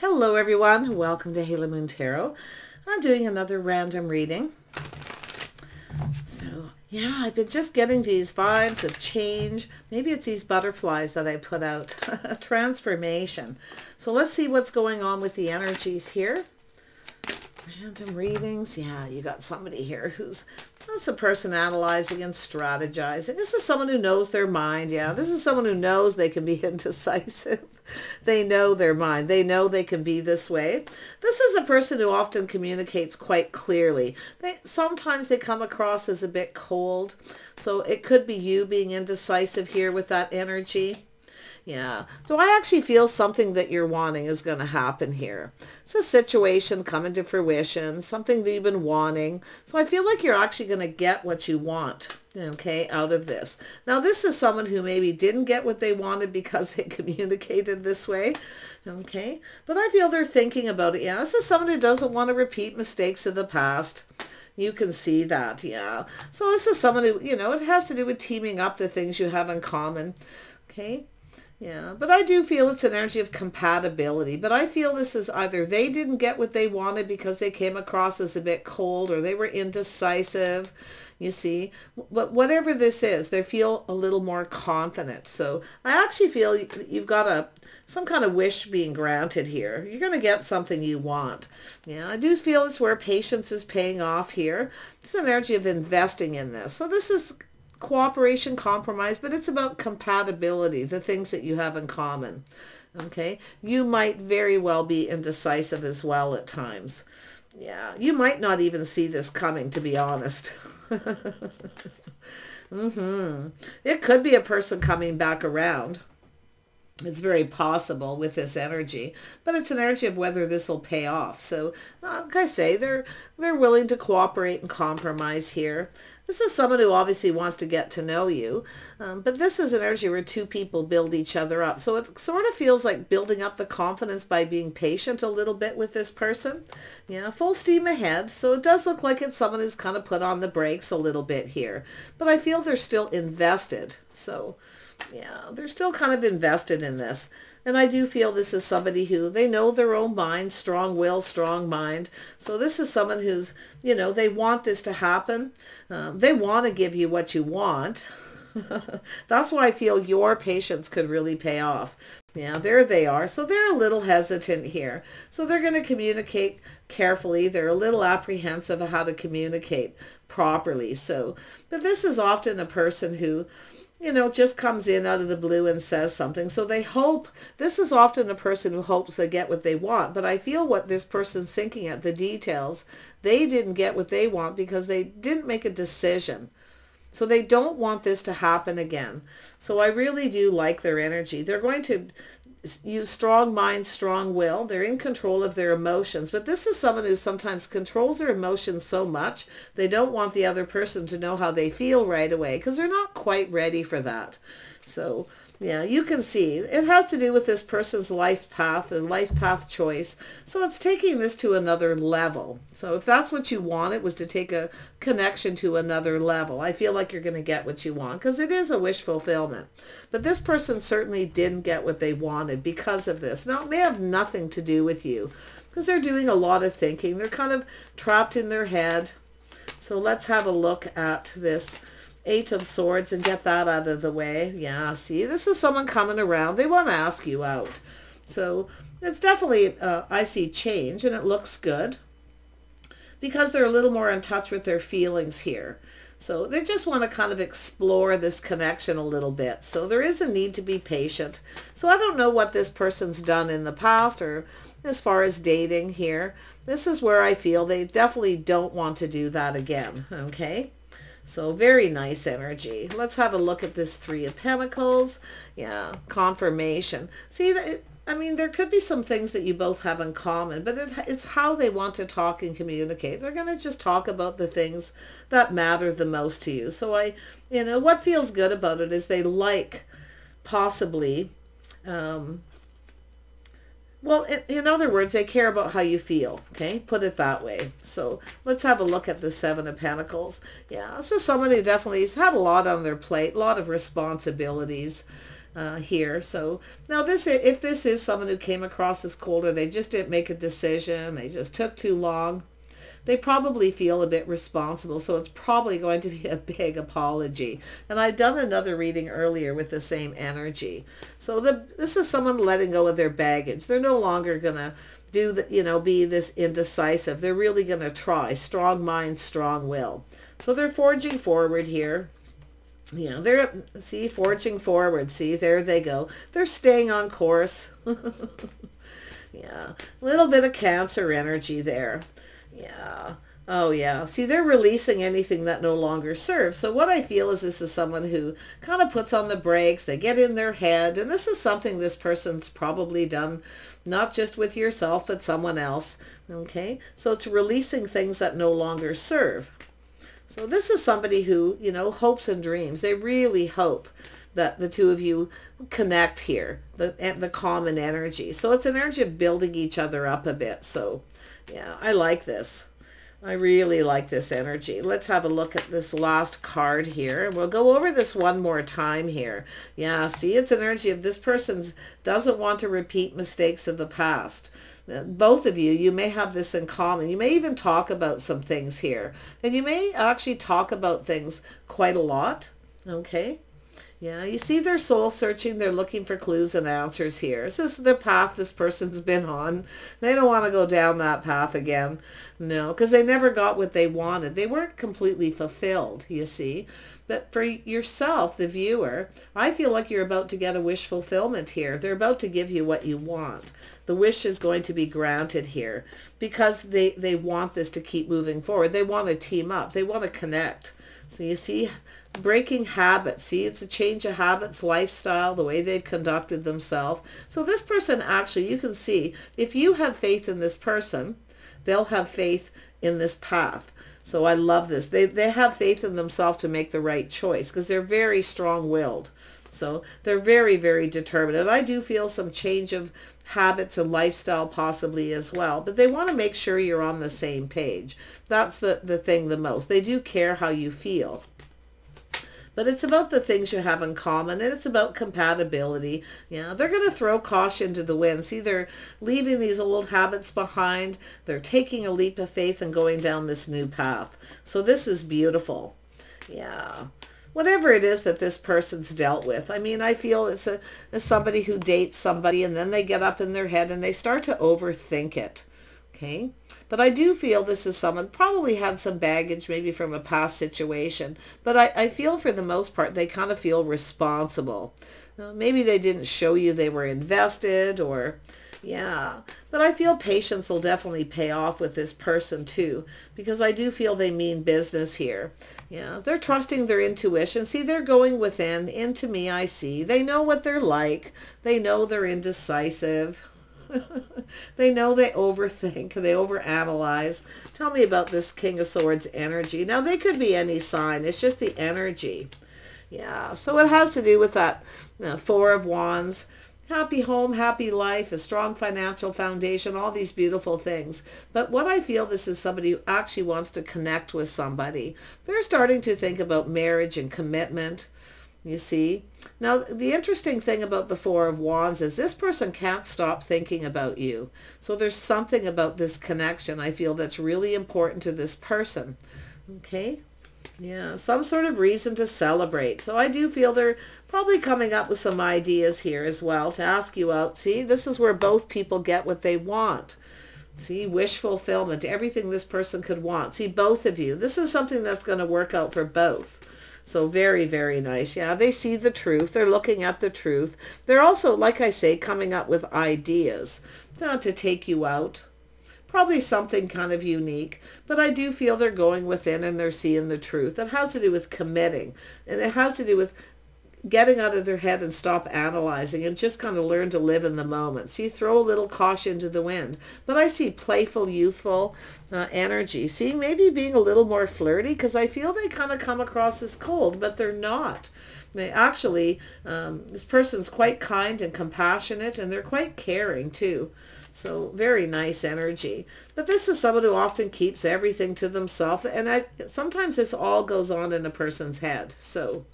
Hello everyone, welcome to Halo Moon Tarot. I'm doing another random reading. So yeah, I've been just getting these vibes of change. Maybe it's these butterflies that I put out. Transformation. So let's see what's going on with the energies here. Random readings. Yeah, you got somebody here who's, that's a person analyzing and strategizing. This is someone who knows their mind. Yeah, this is someone who knows they can be indecisive. They know their mind. They know they can be this way. This is a person who often communicates quite clearly. Sometimes they come across as a bit cold. So it could be you being indecisive here with that energy. Yeah, so I actually feel something that you're wanting is going to happen here. It's a situation coming to fruition, something that you've been wanting. So I feel like you're actually going to get what you want, okay, out of this. Now, this is someone who maybe didn't get what they wanted because they communicated this way, okay? But I feel they're thinking about it. Yeah, this is someone who doesn't want to repeat mistakes of the past. You can see that, yeah. So this is someone who, it has to do with teaming up the things you have in common, okay? Yeah, but I do feel it's an energy of compatibility. But I feel this is either they didn't get what they wanted because they came across as a bit cold, or they were indecisive, you see. But whatever this is, they feel a little more confident. So I actually feel you've got some kind of wish being granted here. You're going to get something you want. Yeah, I do feel it's where patience is paying off here. It's an energy of investing in this. So this is cooperation, compromise, but it's about compatibility, the things that you have in common. Okay, you might very well be indecisive as well at times. Yeah, you might not even see this coming, to be honest. It could be a person coming back around. It's very possible with this energy, but it's an energy of whether this will pay off. So like I say, they're willing to cooperate and compromise here. This is someone who obviously wants to get to know you, but this is an energy where two people build each other up. So it sort of feels like building up the confidence by being patient a little bit with this person. Yeah, full steam ahead. So it does look like it's someone who's kind of put on the brakes a little bit here, but I feel they're still invested. So yeah, they're still kind of invested in this. And I do feel this is somebody who, they know their own mind, strong will, strong mind. So this is someone who's, they want this to happen. They want to give you what you want. That's why I feel your patience could really pay off. Yeah, there they are. So they're a little hesitant here. So they're going to communicate carefully. They're a little apprehensive of how to communicate properly. So, but this is often a person who, just comes in out of the blue and says something. So they hope, this is often a person who hopes they get what they want. But I feel what this person's thinking at the details, they didn't get what they want because they didn't make a decision. So they don't want this to happen again. So I really do like their energy. They're going to use strong mind, strong will. They're in control of their emotions. But this is someone who sometimes controls their emotions so much, they don't want the other person to know how they feel right away because they're not quite ready for that. So yeah, you can see it has to do with this person's life path and life path choice. So it's taking this to another level. So if that's what you want, it was to take a connection to another level. I feel like you're going to get what you want because it is a wish fulfillment. But this person certainly didn't get what they wanted because of this. Now, it may have nothing to do with you because they're doing a lot of thinking. They're kind of trapped in their head. So let's have a look at this Eight of Swords and get that out of the way. Yeah, see, this is someone coming around. They want to ask you out. So it's definitely, I see change, and it looks good because they're a little more in touch with their feelings here. So they just want to kind of explore this connection a little bit. So there is a need to be patient. So I don't know what this person's done in the past or as far as dating here. This is where I feel they definitely don't want to do that again, okay? So very nice energy. Let's have a look at this Three of Pentacles. Yeah, confirmation. See, I mean, there could be some things that you both have in common, but it's how they want to talk and communicate. They're going to just talk about the things that matter the most to you. So what feels good about it is they like possibly, well, in other words, they care about how you feel, okay? Put it that way. So let's have a look at the Seven of Pentacles. Yeah, this is someone who definitely has had a lot on their plate, a lot of responsibilities. here. So now if this is someone who came across as cold, or they just didn't make a decision, they just took too long, they probably feel a bit responsible. So it's probably going to be a big apology. And I've done another reading earlier with the same energy. So this is someone letting go of their baggage. They're no longer going to do the, be this indecisive. They're really going to try. Strong mind, strong will. So they're forging forward here. They're, see, forging forward. See, there they go. They're staying on course. Yeah, a little bit of Cancer energy there. Yeah. Oh, yeah. See, they're releasing anything that no longer serves. So what I feel is this is someone who kind of puts on the brakes. They get in their head. And this is something this person's probably done, not just with yourself, but someone else. Okay. So it's releasing things that no longer serve. So this is somebody who, hopes and dreams. They really hope that the two of you connect here, the common energy. So it's an energy of building each other up a bit. So yeah, I like this. I really like this energy. Let's have a look at this last card here. We'll go over this one more time here. Yeah, see, it's an energy of this person doesn't want to repeat mistakes of the past. Both of you may have this in common. You may even talk about some things here. And you may actually talk about things quite a lot. Okay. Yeah, you see they're soul searching. They're looking for clues and answers here. This is the path this person's been on. They don't want to go down that path again. No, because they never got what they wanted. They weren't completely fulfilled, you see. But for yourself, the viewer, I feel like you're about to get a wish fulfillment here. They're about to give you what you want. The wish is going to be granted here because they want this to keep moving forward. They want to team up. They want to connect. So you see, breaking habits. See, it's a change of habits, lifestyle, the way they've conducted themselves. So this person actually, you can see, if you have faith in this person, they'll have faith in this path. So I love this. They have faith in themselves to make the right choice because they're very strong-willed. So they're very, very determined. And I do feel some change of habits and lifestyle possibly as well. But they want to make sure you're on the same page. That's the thing the most. They do care how you feel. But it's about the things you have in common, and it's about compatibility. Yeah, they're going to throw caution to the wind. See, they're leaving these old habits behind. They're taking a leap of faith and going down this new path. So this is beautiful. Yeah. Whatever it is that this person's dealt with. I mean, I feel it's somebody who dates somebody, and then they get up in their head and they start to overthink it. Okay. But I do feel this is someone probably had some baggage, maybe from a past situation. But I feel for the most part, they kind of feel responsible. Maybe they didn't show you they were invested, or, yeah. But I feel patience will definitely pay off with this person too, because I do feel they mean business here. Yeah, they're trusting their intuition. See, they're going within. Into me, I see. They know what they're like. They know they're indecisive. They know they overthink, they overanalyze. Tell me about this King of Swords energy. Now, they could be any sign. It's just the energy. Yeah, so it has to do with that Four of Wands. Happy home, happy life, a strong financial foundation, all these beautiful things. But what I feel, this is somebody who actually wants to connect with somebody. They're starting to think about marriage and commitment. You see? Now, the interesting thing about the Four of Wands is this person can't stop thinking about you. So there's something about this connection I feel that's really important to this person. Okay? Yeah, some sort of reason to celebrate. So I do feel they're probably coming up with some ideas here as well to ask you out. See, this is where both people get what they want. See, wish fulfillment, everything this person could want. See, both of you. This is something that's going to work out for both. So very, very nice. Yeah, they see the truth. They're looking at the truth. They're also, like I say, coming up with ideas to take you out. Probably something kind of unique. But I do feel they're going within and they're seeing the truth. It has to do with committing. And it has to do with getting out of their head and stop analyzing and just kind of learn to live in the moment. See, throw a little caution to the wind. But I see playful, youthful energy. See, maybe being a little more flirty, because I feel they kind of come across as cold, but they're not. They actually, this person's quite kind and compassionate, and they're quite caring too. So very nice energy. But this is someone who often keeps everything to themselves. And sometimes this all goes on in a person's head. So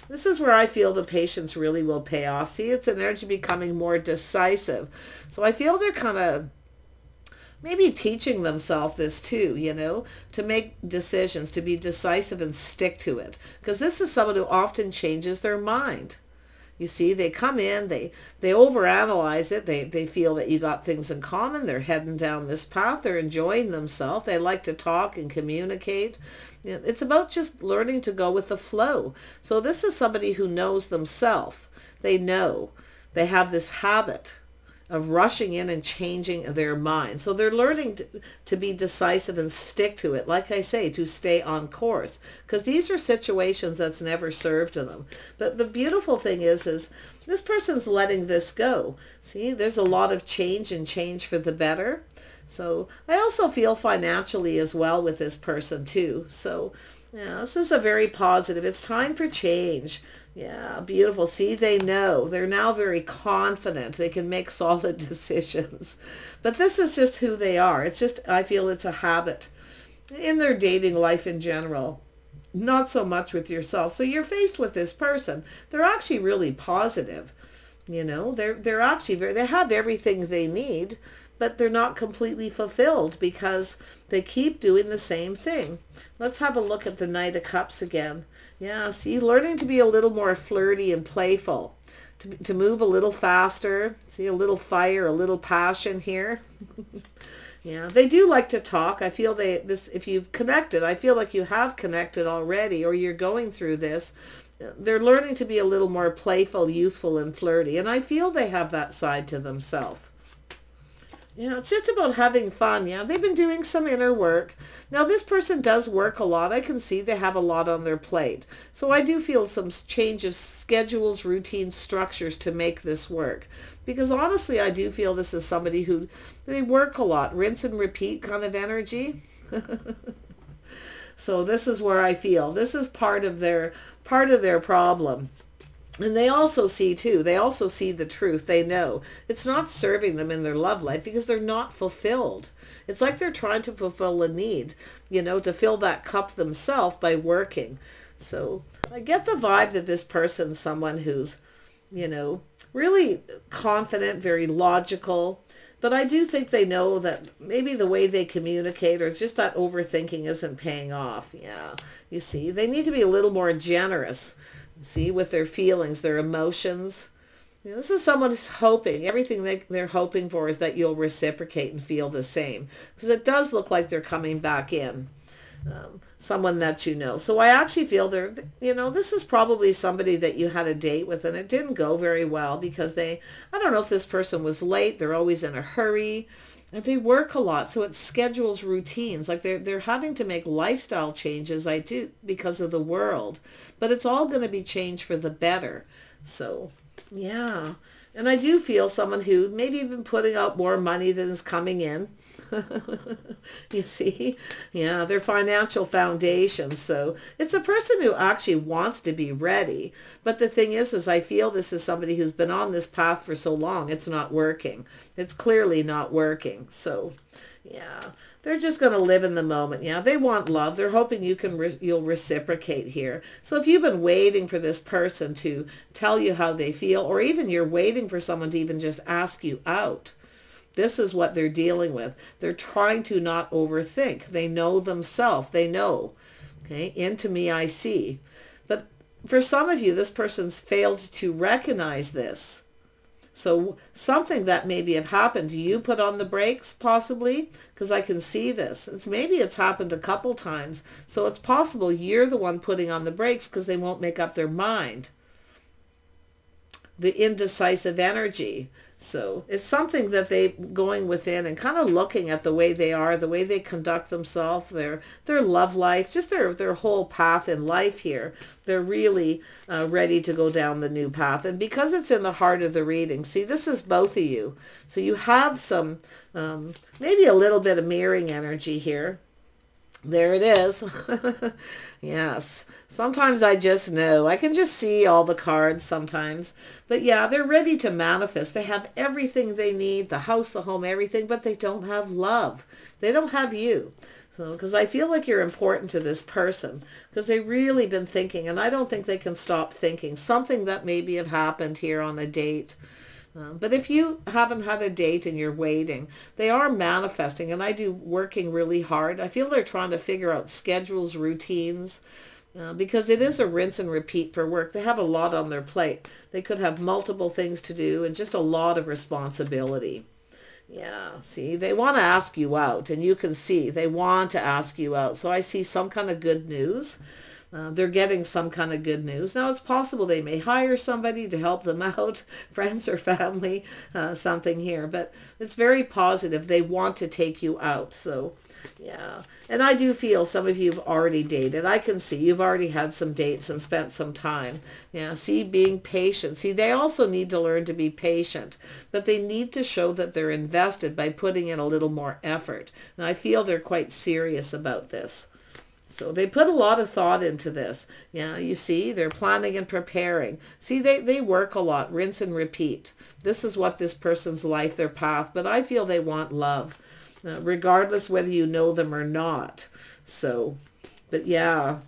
This is where I feel the patience really will pay off. See, it's an energy becoming more decisive. So I feel they're kind of maybe teaching themselves this too, you know, to make decisions, to be decisive and stick to it. Because this is someone who often changes their mind. You see, they come in, they overanalyze it, they feel that you got things in common, they're heading down this path, they're enjoying themselves, they like to talk and communicate. It's about just learning to go with the flow. So this is somebody who knows themselves. They know. They have this habit of rushing in and changing their mind. So they're learning to be decisive and stick to it. Like I say, to stay on course. Because these are situations that's never served to them. But the beautiful thing is this person's letting this go. See, there's a lot of change and change for the better. So I also feel financially as well with this person too. So yeah, this is a very positive. It's time for change. Yeah, beautiful. See, they know. They're now very confident. They can make solid decisions. But this is just who they are. It's just, I feel it's a habit in their dating life in general. Not so much with yourself. So you're faced with this person. They're actually really positive. You know, they're actually they have everything they need, but they're not completely fulfilled because they keep doing the same thing. Let's have a look at the Knight of Cups again. Yeah, see, learning to be a little more flirty and playful, to move a little faster. See, a little fire, a little passion here. Yeah, they do like to talk. I feel if you've connected, I feel like you have connected already, or you're going through this. They're learning to be a little more playful, youthful, and flirty. And I feel they have that side to themselves. Yeah, it's just about having fun. Yeah, they've been doing some inner work. Now, this person does work a lot. I can see they have a lot on their plate. So I do feel some change of schedules, routines, structures to make this work. Because honestly, I do feel this is somebody who, they work a lot. Rinse and repeat kind of energy. So this is where I feel. This is part of their problem. And they also see too, they also see the truth. They know it's not serving them in their love life because they're not fulfilled. It's like they're trying to fulfill a need, you know, to fill that cup themselves by working. So I get the vibe that this person's someone who's, you know, really confident, very logical. But I do think they know that maybe the way they communicate or just that overthinking isn't paying off. Yeah, you see, they need to be a little more generous. See, with their feelings, their emotions. You know, this is someone who's hoping, everything they're hoping for is that you'll reciprocate and feel the same. Because it does look like they're coming back in. Someone that you know. So I actually feel they're, you know, this is probably somebody that you had a date with and it didn't go very well because I don't know if this person was late. They're always in a hurry. And they work a lot, so it schedules routines. Like they're having to make lifestyle changes, I do, because of the world. But it's all going to be changed for the better. So, yeah. And I do feel someone who maybe been putting out more money than is coming in. You see? Yeah, their financial foundation. So it's a person who actually wants to be ready. But the thing is I feel this is somebody who's been on this path for so long, it's not working. It's clearly not working. So, yeah, they're just going to live in the moment. Yeah, they want love. They're hoping you'll reciprocate here. So if you've been waiting for this person to tell you how they feel, or even you're waiting for someone to even just ask you out, this is what they're dealing with. They're trying to not overthink. They know themselves. They know. Okay, into me I see. But for some of you, this person's failed to recognize this. So something that maybe have happened, do you put on the brakes possibly? Because I can see this. Maybe it's happened a couple times. So it's possible you're the one putting on the brakes because they won't make up their mind. The indecisive energy. So it's something that they going within and kind of looking at the way they are, the way they conduct themselves, their love life, just their whole path in life here. They're really ready to go down the new path. And because it's in the heart of the reading, see, this is both of you. So you have some, maybe a little bit of mirroring energy here. There it is. Yes. Sometimes I just know. I can just see all the cards sometimes. But yeah, they're ready to manifest. They have everything they need, the house, the home, everything, but they don't have love. They don't have you. So, because I feel like you're important to this person, because they've really been thinking, and I don't think they can stop thinking. Something that maybe have happened here on a date. But if you haven't had a date and you're waiting, they are manifesting, and I do working really hard. I feel they're trying to figure out schedules, routines, because it is a rinse and repeat for work. They have a lot on their plate. They could have multiple things to do and just a lot of responsibility. Yeah, see, they want to ask you out, and you can see they want to ask you out. So I see some kind of good news. They're getting some kind of good news. Now, it's possible they may hire somebody to help them out, friends or family, something here. But it's very positive. They want to take you out. So, yeah. And I do feel some of you have already dated. I can see you've already had some dates and spent some time. Yeah, see, being patient. See, they also need to learn to be patient. But they need to show that they're invested by putting in a little more effort. And I feel they're quite serious about this. So they put a lot of thought into this. Yeah, you see, they're planning and preparing. See, they work a lot, rinse and repeat. This is what this person's life, their path. But I feel they want love, regardless whether you know them or not. So, but yeah.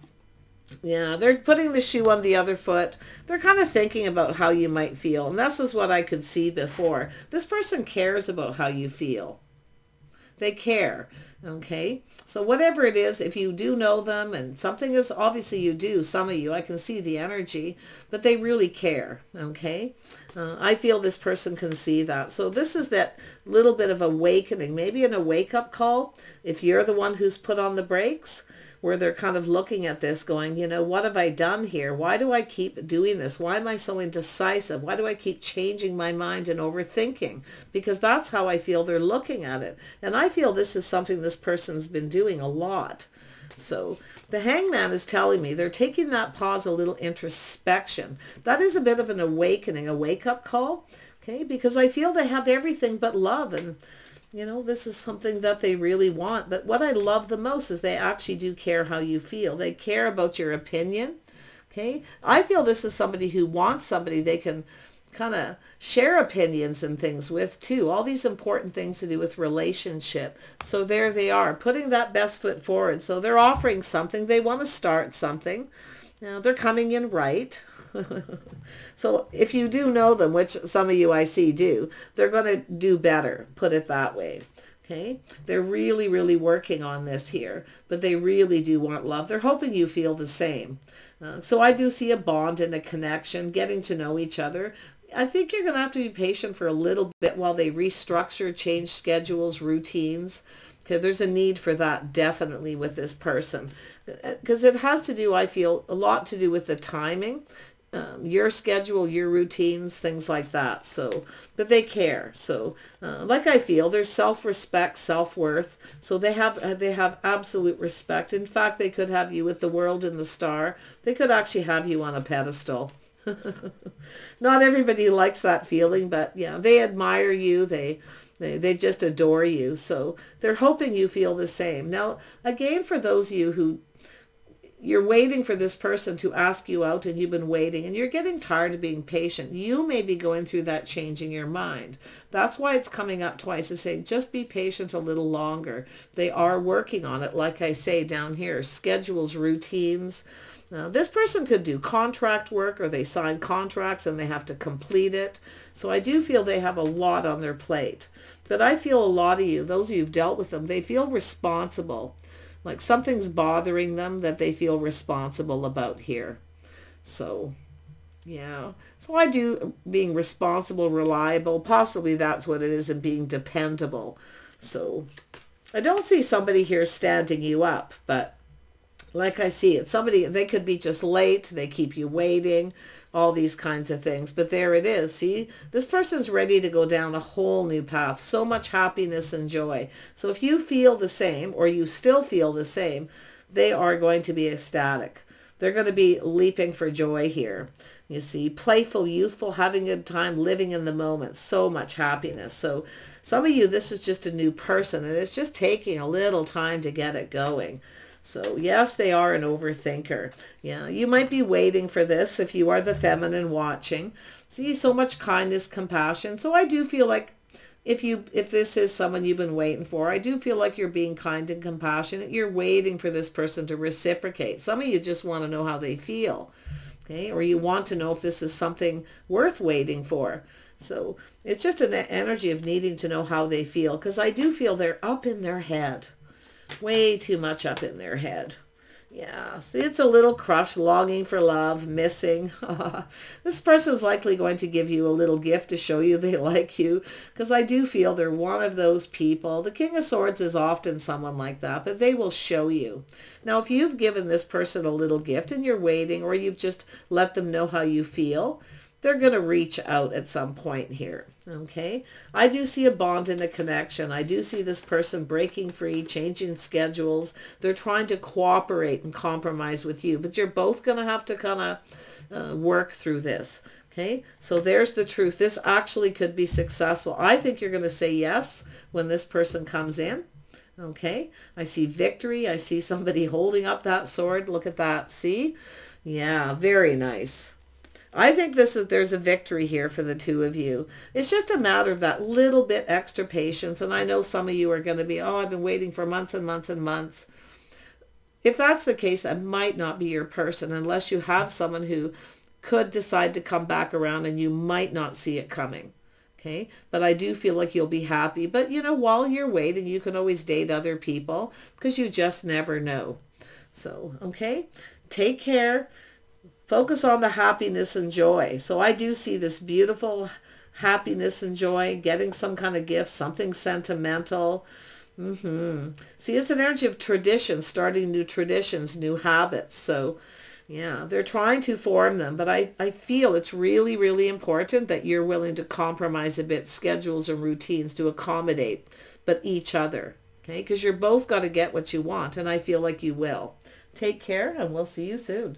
Yeah, they're putting the shoe on the other foot. They're kind of thinking about how you might feel. And this is what I could see before. This person cares about how you feel. They care. Okay, so whatever it is, if you do know them, and something is, obviously you do, some of you, I can see the energy, but they really care. Okay, I feel this person can see that. So this is that little bit of awakening, maybe in a wake-up call, if you're the one who's put on the brakes, where they're kind of looking at this going, you know, what have I done here? Why do I keep doing this? Why am I so indecisive? Why do I keep changing my mind and overthinking? Because that's how I feel they're looking at it. And I feel this is something this person's been doing a lot. So the Hangman is telling me they're taking that pause, a little introspection. That is a bit of an awakening, a wake-up call. Okay, because I feel they have everything but love, and you know, this is something that they really want. But what I love the most is they actually do care how you feel. They care about your opinion. Okay. I feel this is somebody who wants somebody they can kind of share opinions and things with too. All these important things to do with relationship. So there they are, putting that best foot forward. So they're offering something. They want to start something. Now they're coming in right. So if you do know them, which some of you I see do, they're going to do better, put it that way. Okay, they're really, really working on this here, but they really do want love. They're hoping you feel the same. So I do see a bond and a connection, getting to know each other. I think you're going to have to be patient for a little bit while they restructure, change schedules, routines. Okay, there's a need for that definitely with this person, because it has to do, I feel, a lot to do with the timing. Your schedule, your routines, things like that. So, but they care. So, like I feel, there's self-respect, self-worth. So they have absolute respect. In fact, they could have you with the world and the star. They could actually have you on a pedestal. Not everybody likes that feeling, but yeah, they admire you. They just adore you. So they're hoping you feel the same. Now, again, for those of you who you're waiting for this person to ask you out, and you've been waiting and you're getting tired of being patient, you may be going through that change in your mind. That's why it's coming up twice. It's saying just be patient a little longer. They are working on it, like I say down here, schedules, routines. Now, this person could do contract work, or they sign contracts and they have to complete it. So I do feel they have a lot on their plate. But I feel a lot of you, those of you who've dealt with them, they feel responsible. Like something's bothering them that they feel responsible about here. So, yeah. So I do being responsible, reliable. Possibly that's what it is, and being dependable. So I don't see somebody here standing you up, but like I see it, somebody, they could be just late. They keep you waiting, all these kinds of things. But there it is. See, this person's ready to go down a whole new path. So much happiness and joy. So if you feel the same, or you still feel the same, they are going to be ecstatic. They're going to be leaping for joy here. You see, playful, youthful, having a good time, living in the moment. So much happiness. So some of you, this is just a new person, and it's just taking a little time to get it going. So yes, they are an overthinker. Yeah, you might be waiting for this if you are the feminine watching. See, so much kindness, compassion. So I do feel like if this is someone you've been waiting for, I do feel like you're being kind and compassionate. You're waiting for this person to reciprocate. Some of you just want to know how they feel. Okay, or you want to know if this is something worth waiting for. So it's just an energy of needing to know how they feel, because I do feel they're up in their head. Way too much up in their head. Yeah, see, it's a little crush, longing for love, missing. This person is likely going to give you a little gift to show you they like you, because I do feel they're one of those people. The King of Swords is often someone like that, but they will show you. Now, if you've given this person a little gift and you're waiting, or you've just let them know how you feel, they're going to reach out at some point here. Okay, I do see a bond and a connection. I do see this person breaking free, changing schedules. They're trying to cooperate and compromise with you, but you're both going to have to kind of work through this. Okay, so there's the truth. This actually could be successful. I think you're going to say yes when this person comes in. Okay, I see victory. I see somebody holding up that sword. Look at that. See? Yeah, very nice. I think there's a victory here for the two of you. It's just a matter of that little bit extra patience. And I know some of you are going to be, oh, I've been waiting for months and months and months. If that's the case, that might not be your person, unless you have someone who could decide to come back around and you might not see it coming. Okay, but I do feel like you'll be happy. But, you know, while you're waiting, you can always date other people, because you just never know. So, okay, take care. Focus on the happiness and joy. So I do see this beautiful happiness and joy, getting some kind of gift, something sentimental. See, it's an energy of tradition, starting new traditions, new habits. So yeah, they're trying to form them, but I feel it's really, really important that you're willing to compromise a bit, schedules and routines to accommodate, but each other. Okay, because you're both got to get what you want, and I feel like you will. Take care, and we'll see you soon.